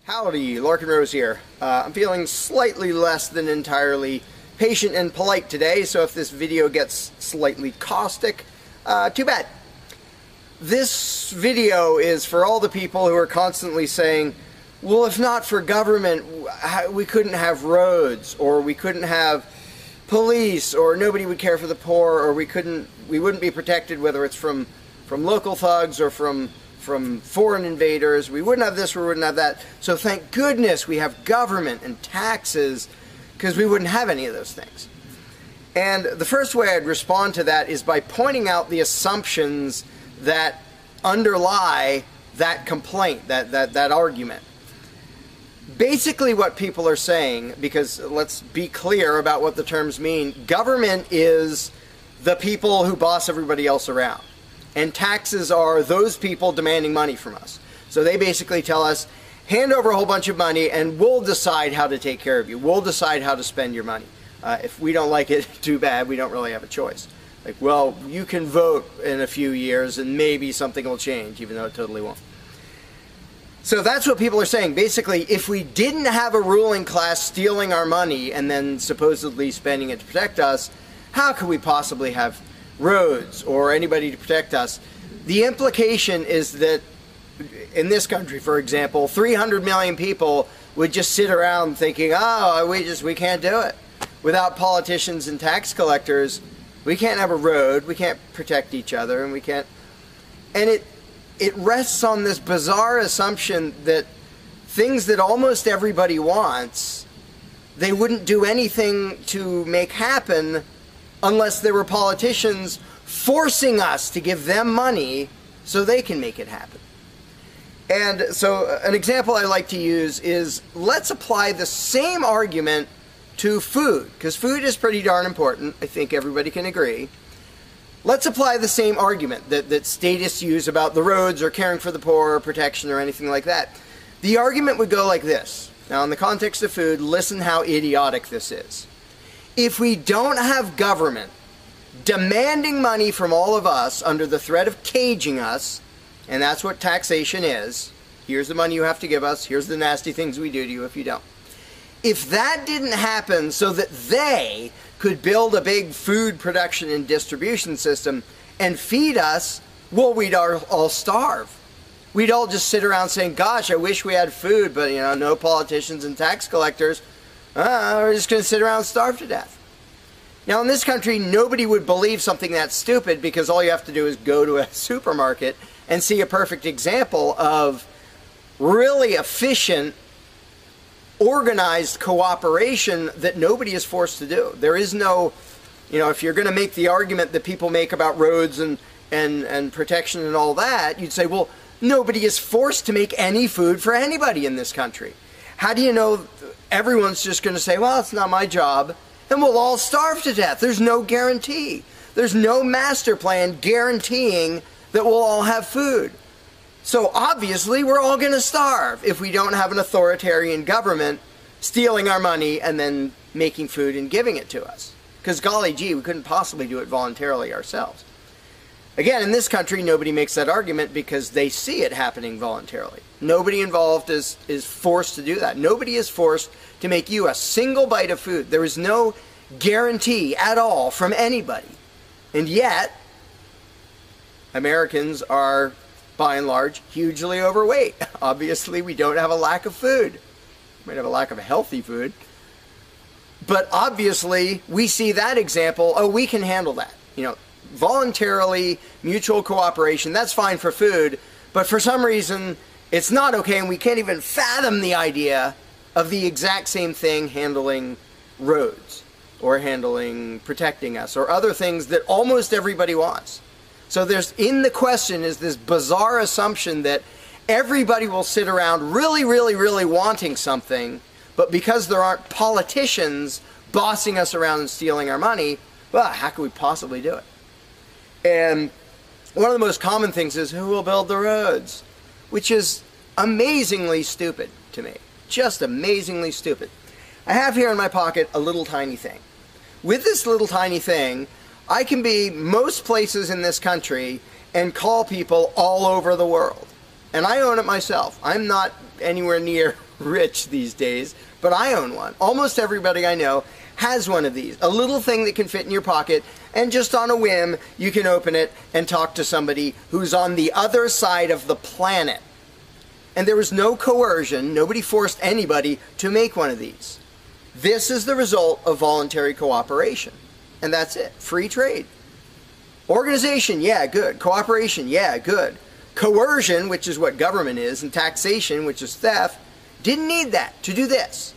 Howdy, Larkin Rose here. I'm feeling slightly less than entirely patient and polite today, so if this video gets slightly caustic, too bad. This video is for all the people who are constantly saying, well, if not for government, we couldn't have roads, or we couldn't have police, or nobody would care for the poor, or we wouldn't be protected, whether it's from local thugs or from foreign invaders. We wouldn't have this, we wouldn't have that. So thank goodness we have government and taxes, because we wouldn't have any of those things. And the first way I'd respond to that is by pointing out the assumptions that underlie that complaint, that argument. Basically what people are saying, because let's be clear about what the terms mean, government is the people who boss everybody else around. And taxes are those people demanding money from us. So they basically tell us, hand over a whole bunch of money and we'll decide how to take care of you. We'll decide how to spend your money. If we don't like it, too bad, we don't really have a choice. Like, well, you can vote in a few years and maybe something will change, even though it totally won't. So that's what people are saying. Basically, if we didn't have a ruling class stealing our money and then supposedly spending it to protect us, how could we possibly have roads or anybody to protect us? The implication is that in this country, for example, 300 million people would just sit around thinking, oh, we can't do it. Without politicians and tax collectors, we can't have a road, we can't protect each other, and we can't. And it rests on this bizarre assumption that things that almost everybody wants, they wouldn't do anything to make happen unless there were politicians forcing us to give them money so they can make it happen. And so an example I like to use is, let's apply the same argument to food, because food is pretty darn important. I think everybody can agree. Let's apply the same argument that statists use about the roads or caring for the poor or protection or anything like that. The argument would go like this. Now, in the context of food, listen how idiotic this is. If we don't have government demanding money from all of us under the threat of caging us, and that's what taxation is, here's the money you have to give us, here's the nasty things we do to you if you don't. If that didn't happen so that they could build a big food production and distribution system and feed us, well, we'd all starve. We'd all just sit around saying, gosh, I wish we had food, but you know, no politicians and tax collectors. We're just going to sit around and starve to death. Now, in this country, nobody would believe something that stupid, because all you have to do is go to a supermarket and see a perfect example of really efficient, organized cooperation that nobody is forced to do. There is no, you know, if you're going to make the argument that people make about roads and protection and all that, you'd say, well, nobody is forced to make any food for anybody in this country. How do you know everyone's just going to say, well, it's not my job, and we'll all starve to death? There's no guarantee. There's no master plan guaranteeing that we'll all have food. So obviously we're all going to starve if we don't have an authoritarian government stealing our money and then making food and giving it to us. Because golly gee, we couldn't possibly do it voluntarily ourselves. Again, in this country, nobody makes that argument because they see it happening voluntarily. Nobody involved is forced to do that. Nobody is forced to make you a single bite of food. There is no guarantee at all from anybody. And yet, Americans are, by and large, hugely overweight. Obviously, we don't have a lack of food. We might have a lack of healthy food. But obviously, we see that example, oh, we can handle that. You know, voluntarily, mutual cooperation, that's fine for food, but for some reason, it's not okay, and we can't even fathom the idea of the exact same thing handling roads, or handling protecting us, or other things that almost everybody wants. So there's, in the question is this bizarre assumption that everybody will sit around really, really, really wanting something, but because there aren't politicians bossing us around and stealing our money, well, how could we possibly do it? And one of the most common things is, who will build the roads? Which is amazingly stupid to me. Just amazingly stupid. I have here in my pocket a little tiny thing. With this little tiny thing, I can be most places in this country and call people all over the world. And I own it myself. I'm not anywhere near rich these days, but I own one. Almost everybody I know has one of these. A little thing that can fit in your pocket, and just on a whim, you can open it and talk to somebody who's on the other side of the planet. And there was no coercion, nobody forced anybody to make one of these. This is the result of voluntary cooperation. And that's it. Free trade. Organization, yeah, good. Cooperation, yeah, good. Coercion, which is what government is, and taxation, which is theft, didn't need that to do this.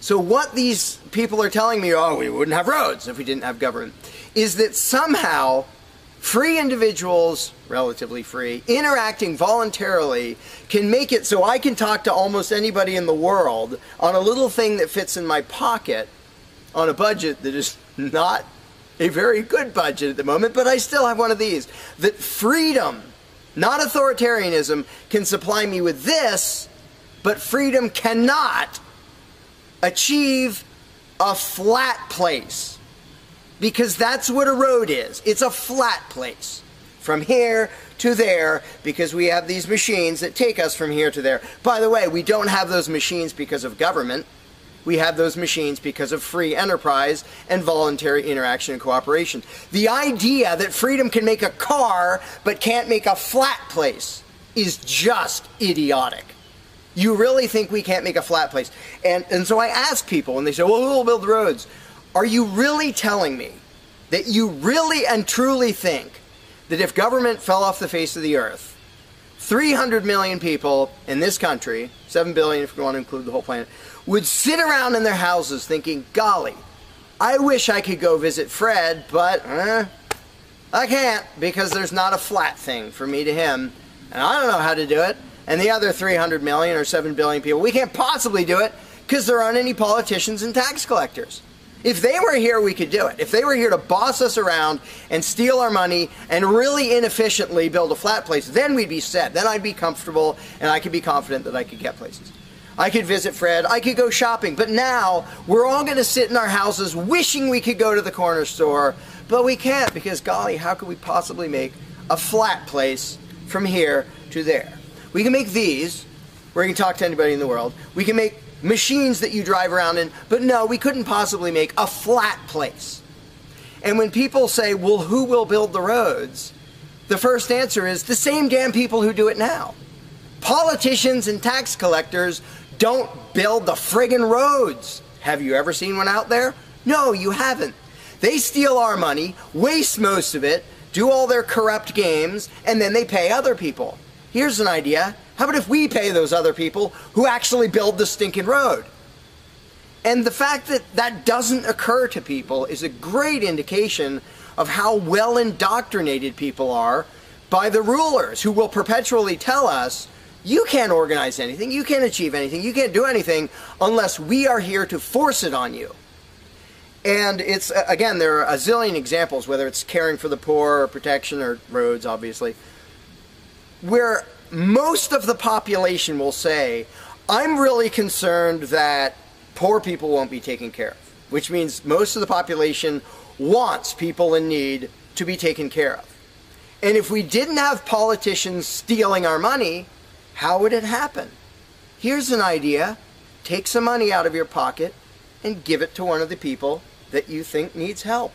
So what these people are telling me, oh, we wouldn't have roads if we didn't have government, is that somehow free individuals, relatively free, interacting voluntarily can make it so I can talk to almost anybody in the world on a little thing that fits in my pocket on a budget that is not a very good budget at the moment, but I still have one of these. That freedom, not authoritarianism, can supply me with this, but freedom cannot achieve a flat place. Because that's what a road is. It's a flat place. From here to there, because we have these machines that take us from here to there. By the way, we don't have those machines because of government. We have those machines because of free enterprise and voluntary interaction and cooperation. The idea that freedom can make a car but can't make a flat place is just idiotic. You really think we can't make a flat place? And so I ask people when they say, well, we'll build roads. Are you really telling me that you really and truly think that if government fell off the face of the earth, 300 million people in this country, 7 billion if we want to include the whole planet, would sit around in their houses thinking, golly, I wish I could go visit Fred, but I can't because there's not a flat thing for me to him, and I don't know how to do it. And the other 300 million or 7 billion people, we can't possibly do it because there aren't any politicians and tax collectors. If they were here, we could do it. If they were here to boss us around and steal our money and really inefficiently build a flat place, then we'd be set. Then I'd be comfortable and I could be confident that I could get places. I could visit Fred, I could go shopping, but now we're all going to sit in our houses wishing we could go to the corner store, but we can't because, golly, how could we possibly make a flat place from here to there? We can make these, where you can talk to anybody in the world. We can make machines that you drive around in, but no, we couldn't possibly make a flat place. And when people say, well, who will build the roads? The first answer is the same damn people who do it now. Politicians and tax collectors don't build the friggin' roads. Have you ever seen one out there? No, you haven't. They steal our money, waste most of it, do all their corrupt games, and then they pay other people. Here's an idea. How about if we pay those other people who actually build the stinking road? And the fact that that doesn't occur to people is a great indication of how well indoctrinated people are by the rulers who will perpetually tell us, you can't organize anything, you can't achieve anything, you can't do anything unless we are here to force it on you. And it's, again, there are a zillion examples, whether it's caring for the poor or protection or roads, obviously, where most of the population will say, I'm really concerned that poor people won't be taken care of, which means most of the population wants people in need to be taken care of. And if we didn't have politicians stealing our money, how would it happen? Here's an idea. Take some money out of your pocket and give it to one of the people that you think needs help.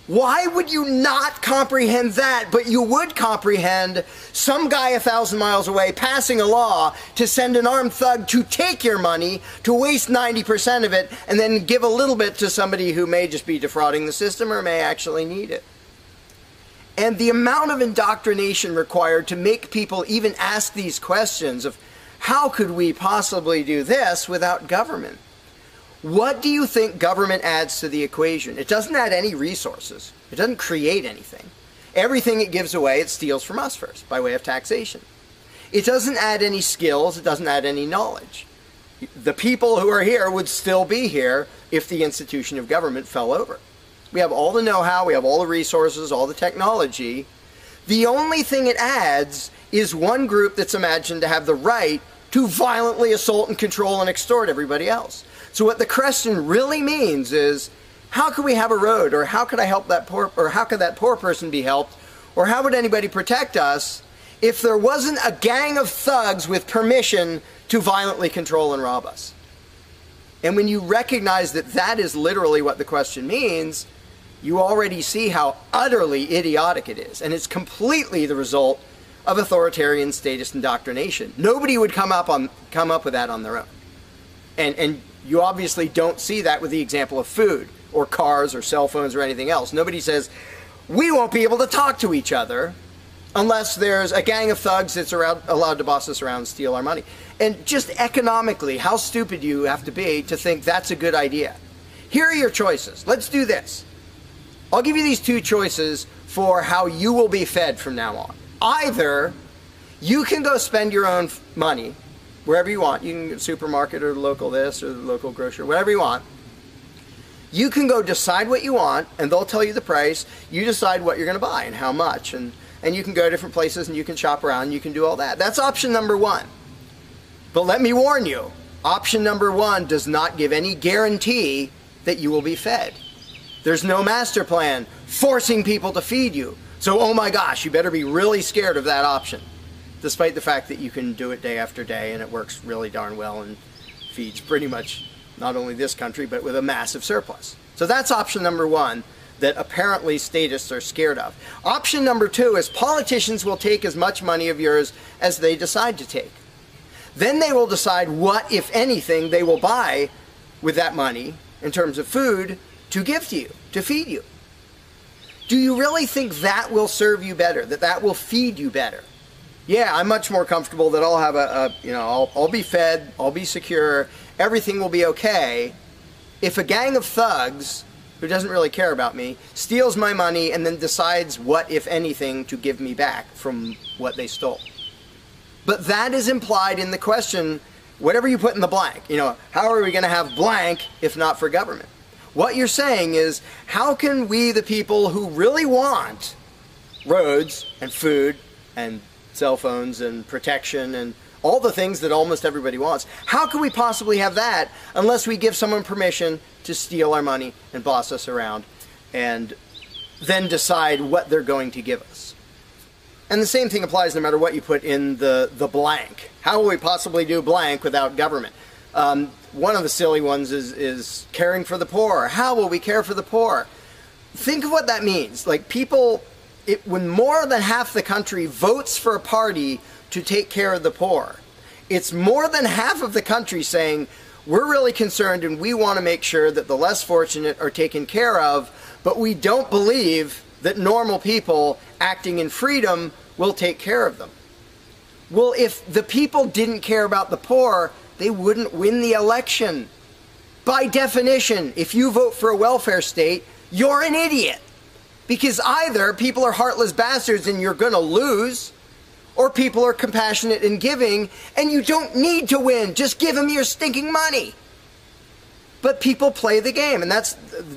Why would you not comprehend that, but you would comprehend some guy 1,000 miles away passing a law to send an armed thug to take your money, to waste 90% of it, and then give a little bit to somebody who may just be defrauding the system or may actually need it? And the amount of indoctrination required to make people even ask these questions of how could we possibly do this without government? What do you think government adds to the equation? It doesn't add any resources. It doesn't create anything. Everything it gives away, it steals from us first, by way of taxation. It doesn't add any skills. It doesn't add any knowledge. The people who are here would still be here if the institution of government fell over. We have all the know-how, we have all the resources, all the technology. The only thing it adds is one group that's imagined to have the right to violently assault and control and extort everybody else. So what the question really means is, how could we have a road, or how could I help that poor, or how could that poor person be helped, or how would anybody protect us if there wasn't a gang of thugs with permission to violently control and rob us. And when you recognize that that is literally what the question means, you already see how utterly idiotic it is. And it's completely the result of authoritarian statist indoctrination. Nobody would come up with that on their own. And you obviously don't see that with the example of food or cars or cell phones or anything else. Nobody says, we won't be able to talk to each other unless there's a gang of thugs that's allowed to boss us around and steal our money. And just economically, how stupid you have to be to think that's a good idea. Here are your choices. Let's do this. I'll give you these two choices for how you will be fed from now on. Either you can go spend your own money wherever you want. You can go to the supermarket or the local this or the local grocery, whatever you want. You can go decide what you want, and they'll tell you the price. You decide what you're going to buy and how much. And you can go to different places and you can shop around and you can do all that. That's option number one. But let me warn you, option number one does not give any guarantee that you will be fed. There's no master plan forcing people to feed you. So, oh my gosh, you better be really scared of that option, despite the fact that you can do it day after day and it works really darn well and feeds pretty much not only this country, but with a massive surplus. So that's option number one that apparently statists are scared of. Option number two is politicians will take as much money of yours as they decide to take. Then they will decide what, if anything, they will buy with that money in terms of food to give to you, to feed you. Do you really think that will serve you better, that will feed you better? Yeah, I'm much more comfortable that I'll have I'll be fed, I'll be secure, everything will be okay. If a gang of thugs who doesn't really care about me steals my money and then decides what, if anything, to give me back from what they stole. But that is implied in the question, whatever you put in the blank. How are we going to have blank if not for government? What you're saying is, how can we, the people who really want roads and food and cell phones and protection and all the things that almost everybody wants, how can we possibly have that unless we give someone permission to steal our money and boss us around and then decide what they're going to give us? And the same thing applies no matter what you put in the blank. How will we possibly do blank without government? One of the silly ones is caring for the poor. How will we care for the poor? Think of what that means. Like when more than half the country votes for a party to take care of the poor, it's more than half of the country saying, we're really concerned and we want to make sure that the less fortunate are taken care of, but we don't believe that normal people acting in freedom will take care of them. Well, if the people didn't care about the poor, they wouldn't win the election. By definition, if you vote for a welfare state, you're an idiot. Because either people are heartless bastards and you're going to lose, or people are compassionate and giving and you don't need to win. Just give them your stinking money. But people play the game, and that's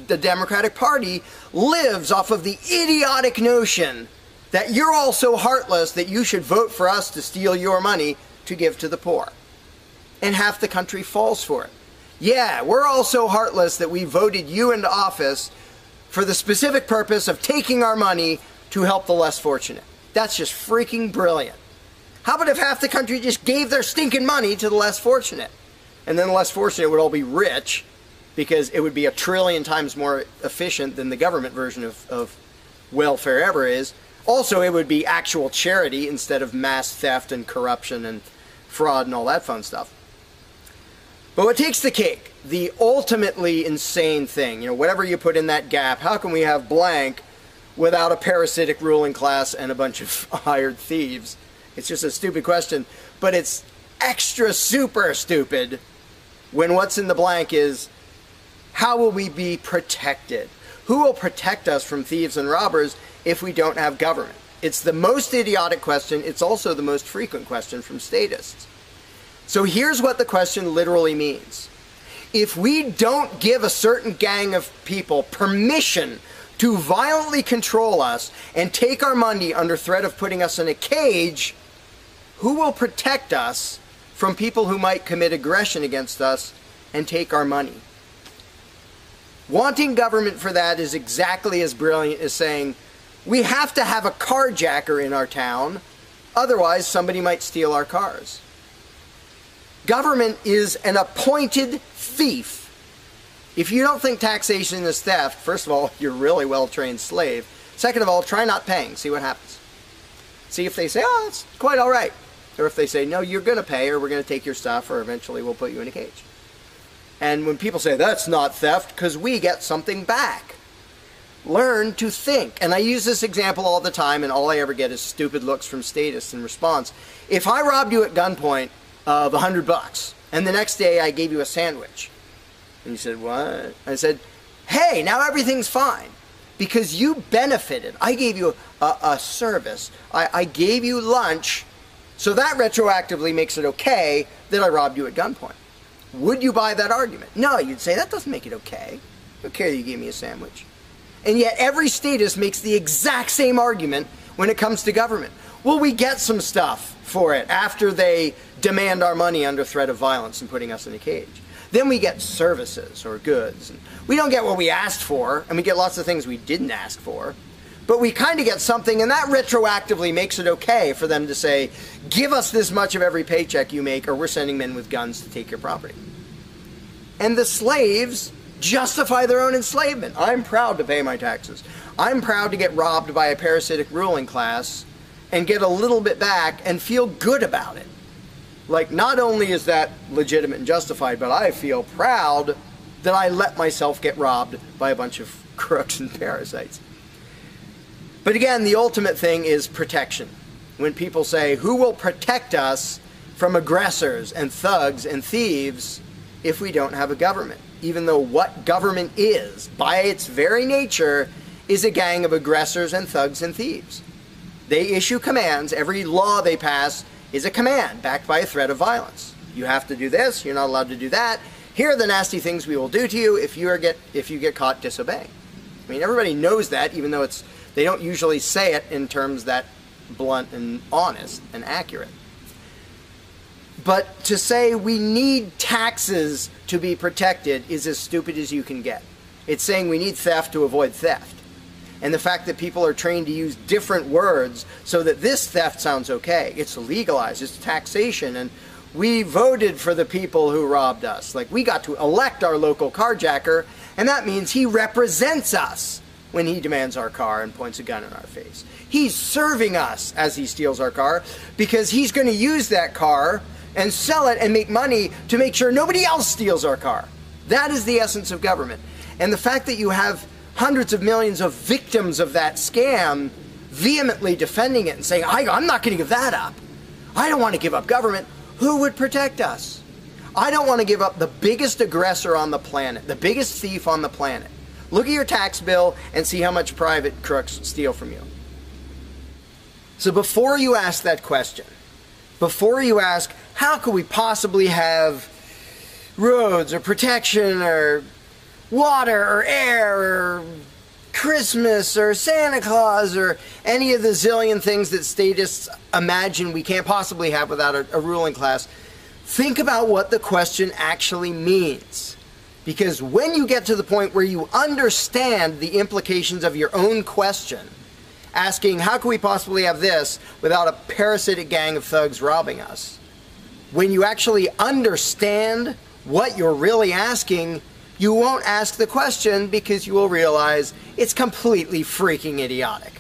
the Democratic Party lives off of the idiotic notion that you're all so heartless that you should vote for us to steal your money to give to the poor. And half the country falls for it. Yeah, we're all so heartless that we voted you into office for the specific purpose of taking our money to help the less fortunate. That's just freaking brilliant. How about if half the country just gave their stinking money to the less fortunate? And then the less fortunate would all be rich, because it would be 1 trillion times more efficient than the government version of welfare ever is. Also, it would be actual charity instead of mass theft and corruption and fraud and all that fun stuff. But what takes the cake, the ultimately insane thing, whatever you put in that gap, how can we have blank without a parasitic ruling class and a bunch of hired thieves? It's just a stupid question, but it's extra super stupid when what's in the blank is, how will we be protected? Who will protect us from thieves and robbers if we don't have government? It's the most idiotic question. It's also the most frequent question from statists. So here's what the question literally means. If we don't give a certain gang of people permission to violently control us and take our money under threat of putting us in a cage, who will protect us from people who might commit aggression against us and take our money? Wanting government for that is exactly as brilliant as saying, we have to have a carjacker in our town, Otherwise, somebody might steal our cars. Government is an appointed thief. If you don't think taxation is theft, first of all, you're a really well-trained slave. Second of all, try not paying. See what happens. See if they say, oh, it's quite all right. Or if they say, no, you're going to pay, or we're going to take your stuff, or eventually we'll put you in a cage. And when people say, that's not theft, because we get something back. Learn to think. And I use this example all the time, and all I ever get is stupid looks from statists in response. If I robbed you at gunpoint of $100, and the next day I gave you a sandwich, and you said, what? I said, hey, now everything's fine. Because you benefited. I gave you a service. I gave you lunch, so that retroactively makes it okay that I robbed you at gunpoint. Would you buy that argument? No, you'd say, that doesn't make it okay. I don't care that you gave me a sandwich. And yet every statist makes the exact same argument when it comes to government. Well, we get some stuff for it after they demand our money under threat of violence and putting us in a cage. Then we get services or goods. And we don't get what we asked for, and we get lots of things we didn't ask for. But we kind of get something, and that retroactively makes it okay for them to say, give us this much of every paycheck you make, or we're sending men with guns to take your property. And the slaves justify their own enslavement. I'm proud to pay my taxes. I'm proud to get robbed by a parasitic ruling class and get a little bit back and feel good about it. Like, not only is that legitimate and justified, but I feel proud that I let myself get robbed by a bunch of crooks and parasites. But again, the ultimate thing is protection. When people say, who will protect us from aggressors and thugs and thieves if we don't have a government? Even though what government is, by its very nature, is a gang of aggressors and thugs and thieves. They issue commands. Every law they pass is a command backed by a threat of violence. You have to do this, you're not allowed to do that. Here are the nasty things we will do to you if you get caught disobeying. I mean, everybody knows that, even though they don't usually say it in terms that blunt and honest and accurate. But to say we need taxes to be protected is as stupid as you can get. It's saying we need theft to avoid theft. And the fact that people are trained to use different words so that this theft sounds okay. It's legalized, it's taxation, and we voted for the people who robbed us. Like, we got to elect our local carjacker, and that means he represents us when he demands our car and points a gun in our face. He's serving us as he steals our car, because he's going to use that car and sell it and make money to make sure nobody else steals our car. That is the essence of government. And the fact that you have hundreds of millions of victims of that scam vehemently defending it and saying, I'm not going to give that up. I don't want to give up government. Who would protect us? I don't want to give up the biggest aggressor on the planet, the biggest thief on the planet. Look at your tax bill and see how much private crooks steal from you. So before you ask that question, before you ask, how could we possibly have roads or protection or water or air or Christmas or Santa Claus or any of the zillion things that statists imagine we can't possibly have without a ruling class, think about what the question actually means. Because when you get to the point where you understand the implications of your own question, asking, how can we possibly have this without a parasitic gang of thugs robbing us? When you actually understand what you're really asking, you won't ask the question because you will realize it's completely freaking idiotic.